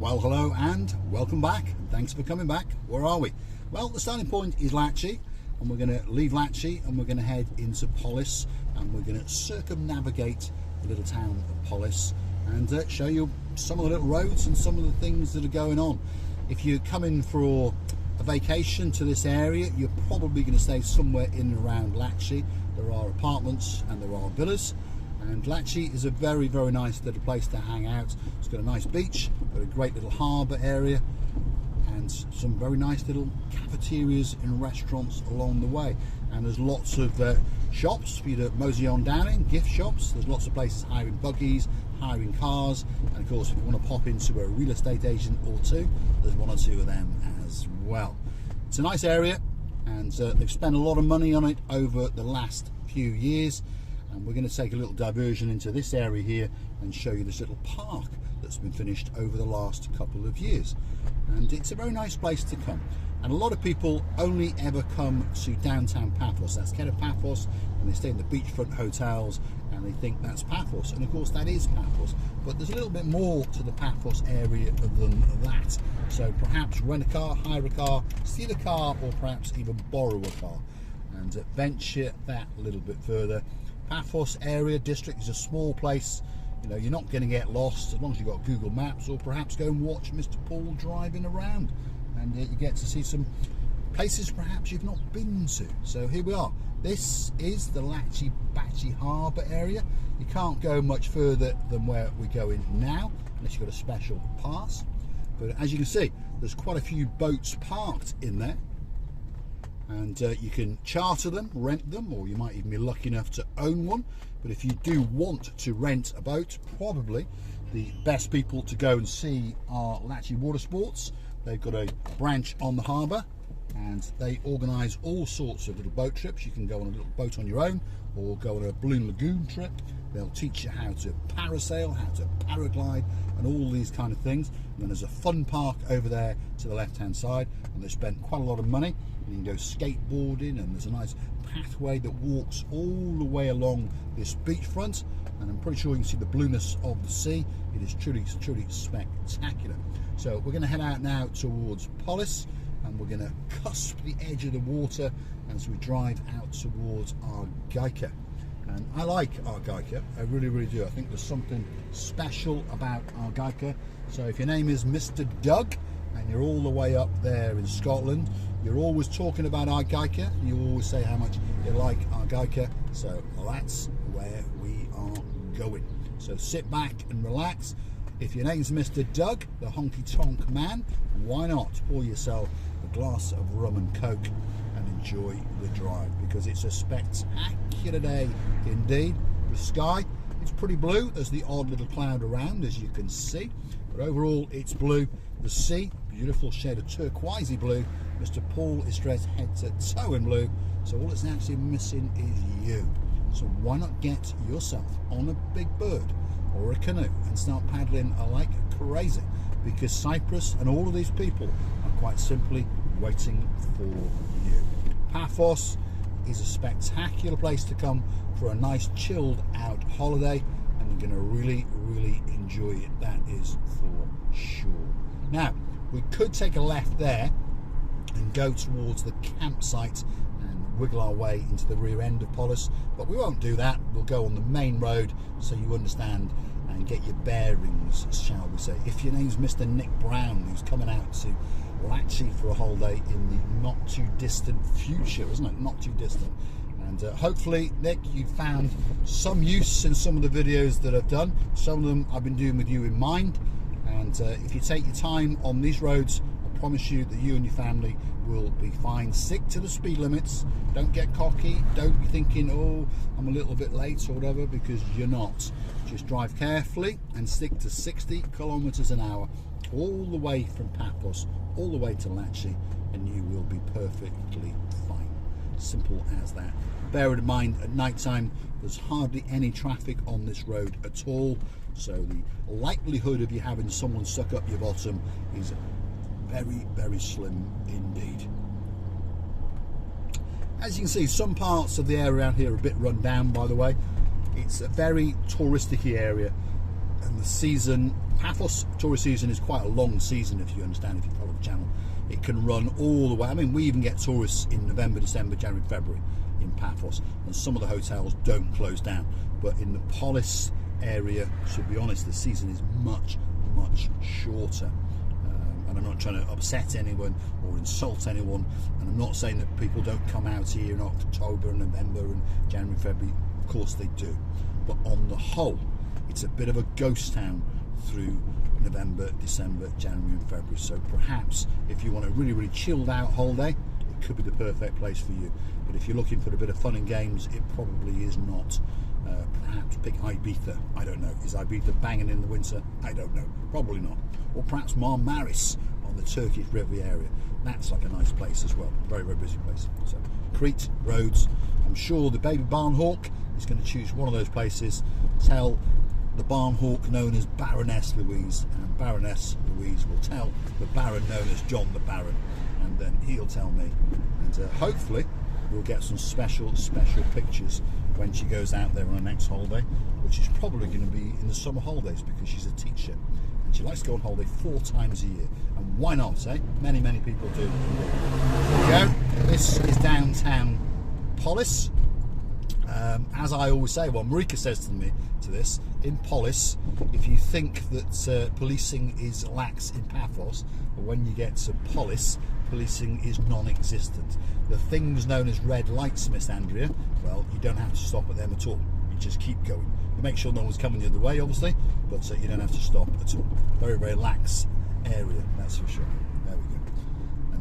Well, hello and welcome back, and thanks for coming back. Where are we? Well, the starting point is Latchi, and we're going to leave Latchi and we're going to head into Paphos, and we're going to circumnavigate the little town of Paphos and show you some of the little roads and some of the things that are going on. If you're coming for a vacation to this area, you're probably going to stay somewhere in and around Latchi. There are apartments and there are villas. And Latchi is a very, very nice little place to hang out. It's got a nice beach, got a great little harbour area, and some very nice little cafeterias and restaurants along the way. And there's lots of shops for you to mosey on down in, gift shops. There's lots of places hiring buggies, hiring cars, and of course if you want to pop into a real estate agent or two, there's one or two of them as well. It's a nice area, and they've spent a lot of money on it over the last few years. And we're going to take a little diversion into this area here and show you this little park that's been finished over the last couple of years. And it's a very nice place to come. And a lot of people only ever come to downtown Paphos. That's kind of Paphos, and they stay in the beachfront hotels and they think that's Paphos. And of course that is Paphos, but there's a little bit more to the Paphos area than that. So perhaps rent a car, hire a car, steal a car, or perhaps even borrow a car and venture that a little bit further. Paphos area district is a small place. You know, you're not going to get lost as long as you've got Google Maps, or perhaps go and watch Mr. Paul driving around, and you get to see some places perhaps you've not been to. So here we are. This is the Latchi Harbour area. You can't go much further than where we're going now unless you've got a special pass. But as you can see, there's quite a few boats parked in there. And you can charter them, rent them, or you might even be lucky enough to own one. But if you do want to rent a boat, probably the best people to go and see are Latchi Water Sports. They've got a branch on the harbour, and they organise all sorts of little boat trips. You can go on a little boat on your own, or go on a balloon lagoon trip. They'll teach you how to parasail, how to paraglide, and all these kind of things. And then there's a fun park over there to the left-hand side, and they spent quite a lot of money. You can go skateboarding, and there's a nice pathway that walks all the way along this beachfront, and I'm pretty sure you can see the blueness of the sea. It is truly, truly spectacular. So we're going to head out now towards Paphos, and we're going to cusp the edge of the water as we drive out towards Argaka. And I like Argaka, I really, really do. I think there's something special about Argaka. So if your name is Mr. Doug and you're all the way up there in Scotland, you're always talking about Argaka, and you always say how much you like Argaka. So that's where we are going. So sit back and relax. If your name's Mr. Doug, the honky-tonk man, why not pour yourself a glass of rum and coke and enjoy the drive, because it's a spectacular day indeed. The sky, it's pretty blue. There's the odd little cloud around, as you can see, but overall it's blue. The sea, beautiful shade of turquoisey blue. Mr. Paul is dressed head to toe in blue, so all it's actually missing is you. So why not get yourself on a big bird or a canoe and start paddling like crazy, because Cyprus and all of these people are quite simply waiting for you. Paphos is a spectacular place to come for a nice chilled out holiday, and you're going to really, really enjoy it, that is for sure. Now, we could take a left there and go towards the campsite and wiggle our way into the rear end of Paphos, but we won't do that. We'll go on the main road so you understand and get your bearings, shall we say. If your name's Mr. Nick Brown, who's coming out to Latchi for a holiday in the not too distant future, isn't it? Not too distant. And hopefully, Nick, you found some use in some of the videos that I've done. Some of them I've been doing with you in mind. And if you take your time on these roads, I promise you that you and your family will be fine. Stick to the speed limits. Don't get cocky. Don't be thinking, oh, I'm a little bit late or whatever, because you're not. Just drive carefully and stick to 60 kilometers an hour all the way from Paphos all the way to Latchi, and you will be perfectly fine. Simple as that. Bear in mind, at night time there's hardly any traffic on this road at all, so the likelihood of you having someone stuck up your bottom is very, very slim indeed. As you can see, some parts of the area around here are a bit run down, by the way. It's a very touristic area. And the season, Paphos tourist season, is quite a long season, if you understand, if you follow the channel. It can run all the way. I mean, we even get tourists in November, December, January, February in Paphos, and some of the hotels don't close down. But in the Polis area, to be honest, the season is much, much shorter. And I'm not trying to upset anyone or insult anyone, and I'm not saying that people don't come out here in October, November and January, February. Of course they do. But on the whole, it's a bit of a ghost town through November, December, January and February. So perhaps if you want a really, really chilled out holiday, it could be the perfect place for you. But if you're looking for a bit of fun and games, it probably is not. Perhaps pick Ibiza. I don't know. Is Ibiza banging in the winter? I don't know. Probably not. Or perhaps Marmaris on the Turkish Riviera. That's like a nice place as well. Very, very busy place. So Crete, Rhodes. I'm sure the baby barn hawk is going to choose one of those places. Tell the barn hawk known as Baroness Louise, and Baroness Louise will tell the Baron known as John the Baron, and then he'll tell me, and hopefully we'll get some special pictures when she goes out there on her next holiday, which is probably going to be in the summer holidays, because she's a teacher and she likes to go on holiday 4 times a year. And why not, eh? Many people do. There we go. This is downtown Polis. As I always say, well, Marika says to me to this, in Polis, if you think that policing is lax in Paphos, but when you get to Polis, policing is non-existent. The things known as red lights, Miss Andrea, well, you don't have to stop at them at all. You just keep going. You make sure no one's coming the other way, obviously, but you don't have to stop at all. Very, very lax area, that's for sure. There we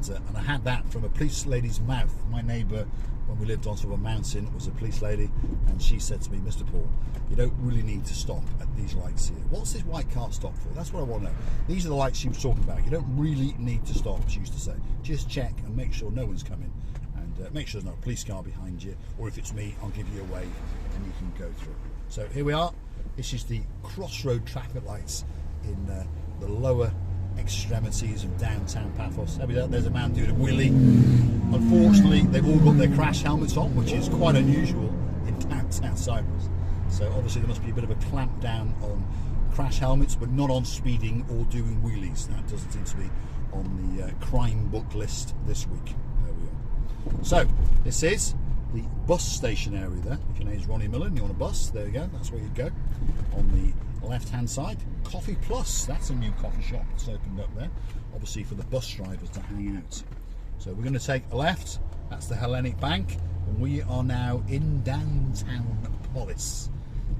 go. And I had that from a police lady's mouth. My neighbour, when we lived on top of a mountain, was a police lady, and she said to me, Mr. Paul, you don't really need to stop at these lights here. What's this white car stop for? That's what I want to know. These are the lights she was talking about. You don't really need to stop, she used to say. Just check and make sure no one's coming, and make sure there's not a police car behind you, or if it's me, I'll give you a wave and you can go through. So here we are. This is the crossroad traffic lights in the lower extremities of downtown Paphos. There's a man doing a wheelie. Unfortunately, they've all got their crash helmets on, which is quite unusual in downtown Cyprus. So obviously there must be a bit of a clamp down on crash helmets, but not on speeding or doing wheelies. That doesn't seem to be on the crime book list this week. There we are. So this is the bus station area there. If your name is Ronnie Miller and you're on a bus, there you go. That's where you go. On the left-hand side, Coffee Plus. That's a new coffee shop that's opened up there, obviously for the bus drivers to hang out. So we're going to take a left. That's the Hellenic Bank, and we are now in downtown Polis.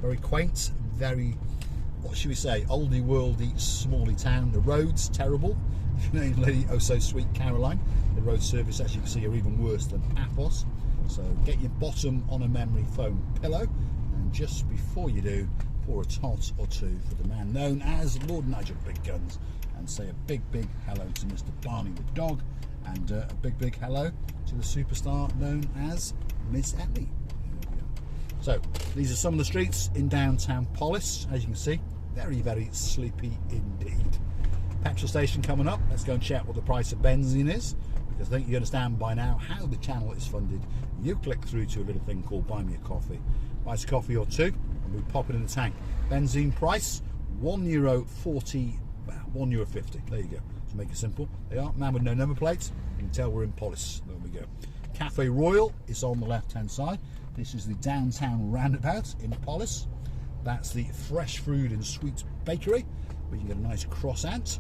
Very quaint, very, what should we say, oldie worldy, smally town. The roads terrible. If your name's Lady Oh So Sweet Caroline, the road service, as you can see, are even worse than Paphos. So get your bottom on a memory foam pillow, and just before you do, pour a tot or two for the man known as Lord Nigel Big Guns, and say a big hello to Mr. Barney the dog, and a big hello to the superstar known as Miss Ellie. So these are some of the streets in downtown Polis. As you can see, very sleepy indeed. Petrol station coming up. Let's go and check what the price of benzene is, because I think you understand by now how the channel is funded. You click through to a little thing called Buy Me a Coffee. Buy us a coffee or two, and we pop it in the tank. Benzene price €1.40, €1.50. There you go. To make it simple, they are. Man with no number plates. You can tell we're in Polis. There we go. Cafe Royal is on the left-hand side. This is the downtown roundabout in Polis. That's the Fresh Food and Sweets Bakery, where you can get a nice croissant.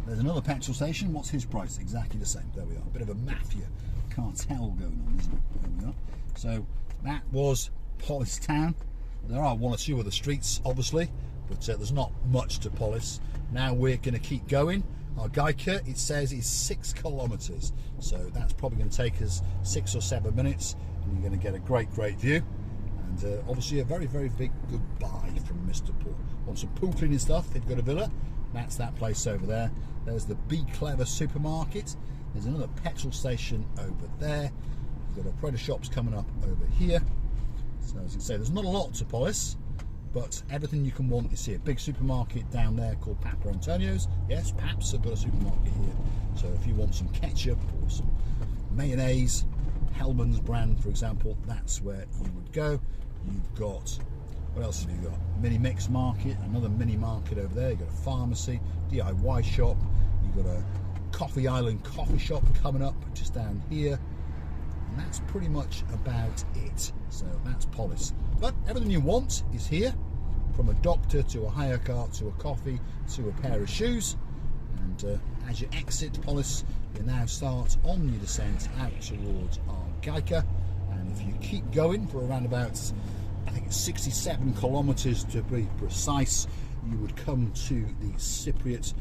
There's another petrol station. What's his price? Exactly the same. There we are. A bit of a mafia cartel going on, isn't it? There we are. So that was Polis town. There are one or two other streets, obviously, but there's not much to Polis. Now we're going to keep going. Argaka, it says, is 6 kilometres, so that's probably going to take us 6 or 7 minutes, and you're going to get a great view, and obviously a very big goodbye from Mr. Paul. Want some pool cleaning stuff? They've got a villa. That's that place over there. There's the Be Clever supermarket. There's another petrol station over there. We've got our Predator shops coming up over here. So as you can say, there's not a lot to Polis, but everything you can want is here. Big supermarket down there called Papa Antonio's. Yes, Paps have got a supermarket here. So if you want some ketchup or some mayonnaise, Hellman's brand, for example, that's where you would go. You've got What else have you got? Mini mix market, another mini market over there. You've got a pharmacy, DIY shop. You've got a Coffee Island coffee shop coming up just down here. And that's pretty much about it. So that's Polis. But everything you want is here, from a doctor to a hire car to a coffee to a pair of shoes. And as you exit Polis, you now start on your descent out towards Argaka. And if you keep going for around about, I think it's 67 kilometers to be precise, you would come to the Cypriot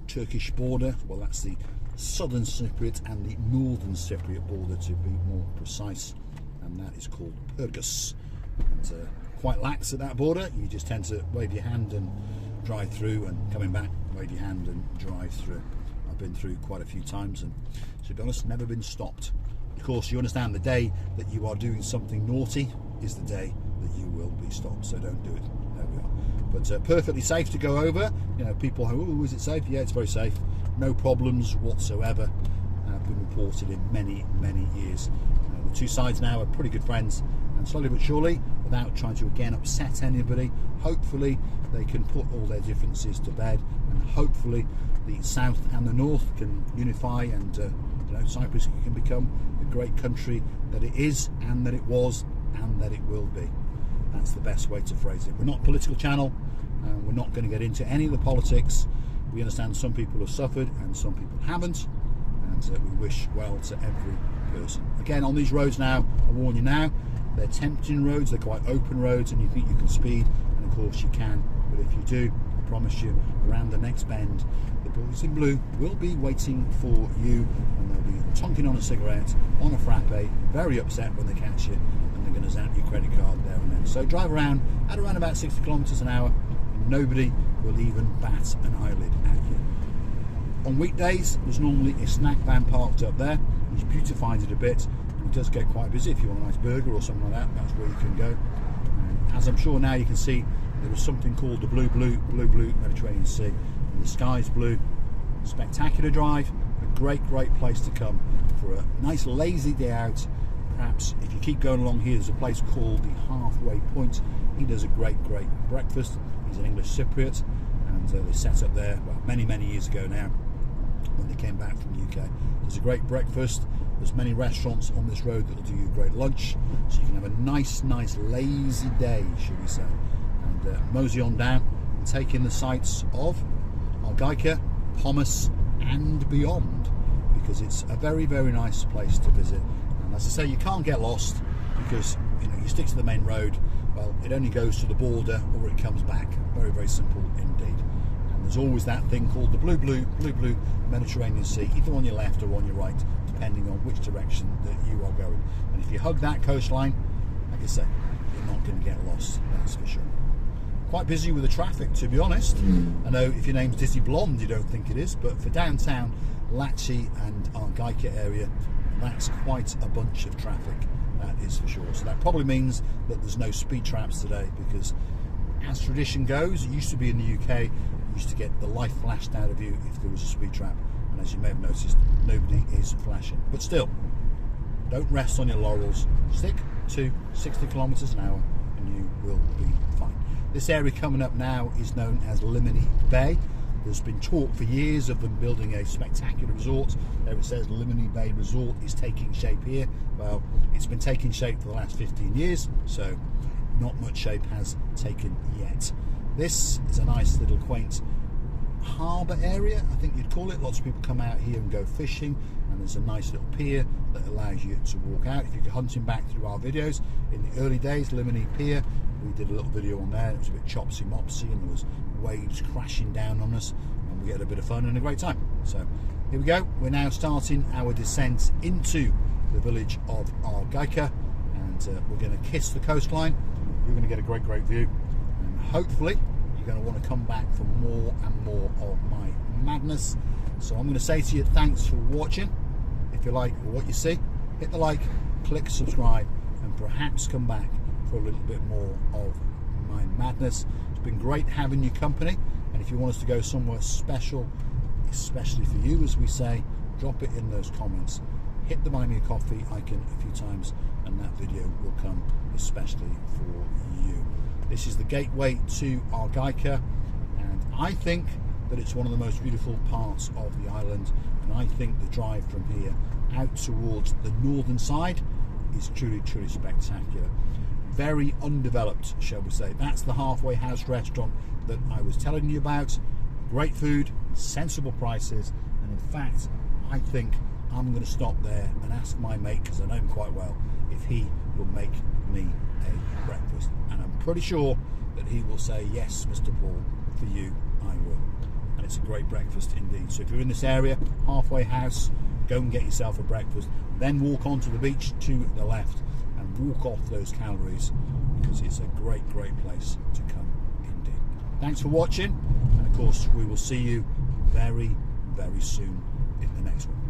Turkish border. Well, that's the southern Cypriot and the northern Cypriot border, to be more precise, and that is called Paphos. And quite lax at that border. You just tend to wave your hand and drive through, and coming back, wave your hand and drive through. I've been through quite a few times, and to be honest, never been stopped. Of course, you understand the day that you are doing something naughty is the day that you will be stopped, so don't do it. There we are. But perfectly safe to go over. You know, people have, oh, is it safe? Yeah, it's very safe. No problems whatsoever. Have been reported in many, many years. The two sides now are pretty good friends, and slowly but surely, without trying to again upset anybody, hopefully they can put all their differences to bed, and hopefully the south and the north can unify, and you know, Cyprus can become the great country that it is, and that it was, and that it will be. That's the best way to phrase it. We're not a political channel. We're not going to get into any of the politics. We understand some people have suffered and some people haven't, and we wish well to every person. Again, on these roads now, I warn you now, they're tempting roads, they're quite open roads, and you think you can speed, and of course you can, but if you do, I promise you, around the next bend, the boys in blue will be waiting for you, and they'll be tonking on a cigarette, on a frappe, very upset when they catch you, and they're going to zap your credit card there and then. So drive around at around about 60 kilometers an hour, and nobody will even bat an eyelid at you. On weekdays, there's normally a snack van parked up there, which beautifies it a bit. It does get quite busy. If you want a nice burger or something like that, that's where you can go. And as I'm sure now you can see, there is something called the blue Mediterranean Sea, and the sky's blue. Spectacular drive, a great place to come for a nice lazy day out. Perhaps if you keep going along here, there's a place called the Halfway Point. He does a great breakfast. He's an English Cypriot, and they set up there many years ago now, when they came back from the UK. There's a great breakfast. There's many restaurants on this road that will do you a great lunch, so you can have a nice lazy day, shall we say, and mosey on down and take in the sights of Argaka, Paphos and beyond, because it's a very nice place to visit. And as I say, you can't get lost, because you know, you stick to the main road. Well, it only goes to the border or it comes back. Very simple indeed. And there's always that thing called the blue Mediterranean Sea, either on your left or on your right, depending on which direction that you are going. And if you hug that coastline, like I say, you're not going to get lost, that's for sure. Quite busy with the traffic, to be honest. I know if your name's Dizzy Blonde, you don't think it is, but for downtown Latchi and Argaka area, that's quite a bunch of traffic, that is for sure. So that probably means that there's no speed traps today, because as tradition goes, it used to be in the UK, you used to get the life flashed out of you if there was a speed trap, and as you may have noticed, nobody is flashing. But still, don't rest on your laurels. Stick to 60 kilometers an hour and you will be fine. This area coming up now is known as Limini Bay. There's been talk for years of them building a spectacular resort. There it says Limini Bay Resort is taking shape here. Well, it's been taking shape for the last 15 years, so not much shape has taken yet. This is a nice little quaint harbour area, I think you'd call it. Lots of people come out here and go fishing, and there's a nice little pier that allows you to walk out. If you're hunting back through our videos in the early days, Limini Pier, we did a little video on there. It was a bit chopsy mopsy and there was waves crashing down on us, and we had a bit of fun and a great time. So here we go, we're now starting our descent into the village of Argaka, and we're going to kiss the coastline. You're going to get a great view, and hopefully you're going to want to come back for more and more of my madness. So I'm going to say to you, thanks for watching. If you like what you see, hit the like, click subscribe, and perhaps come back for a little bit more of my madness. It's been great having your company, and if you want us to go somewhere special, especially for you, as we say, drop it in those comments. Hit the buy me a coffee icon a few times, and that video will come especially for you. This is the gateway to Argaka, and I think that it's one of the most beautiful parts of the island, and I think the drive from here out towards the northern side is truly spectacular. Very undeveloped, shall we say. That's the Halfway House restaurant that I was telling you about. Great food, sensible prices, and in fact I think I'm going to stop there and ask my mate, because I know him quite well, if he will make me a breakfast, and I'm pretty sure that he will say, yes Mr. Paul, for you I will. And it's a great breakfast indeed. So if you're in this area, Halfway House, go and get yourself a breakfast, then walk onto the beach to the left and walk off those calories, because it's a great place to come indeed. Thanks for watching, and of course we will see you very soon in the next one.